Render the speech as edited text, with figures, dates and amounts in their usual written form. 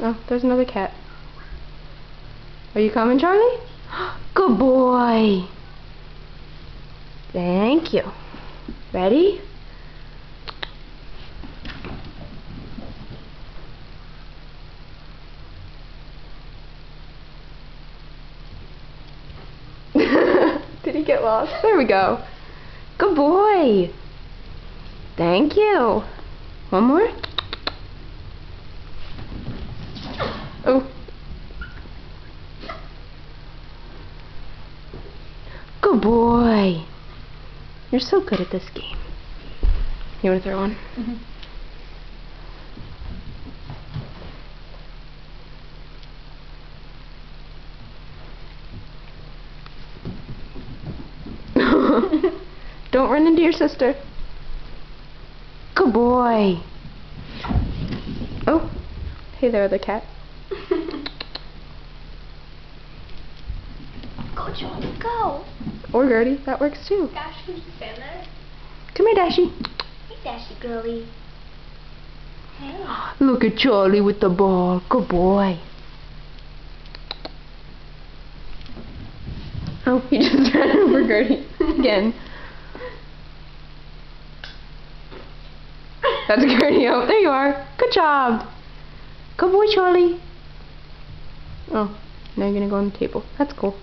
Oh, there's another cat. Are you coming, Charlie? Good boy. Thank you. Ready? Did he get lost? There we go. Good boy. Thank you. One more? Oh. Good boy. You're so good at this game. You want to throw one? Mm-hmm. Don't run into your sister. Good boy. Oh. Hey there, other cat. Go, Charlie, go. Or Gertie, that works too. Dash, can you stand there? Come here, Dashie. Hey, Dashie girly. Hey. Look at Charlie with the ball. Good boy. Oh, he just ran over Gertie again. That's Gertie. Oh, there you are. Good job. Good boy, Charlie. Oh, now you're gonna go on the table. That's cool.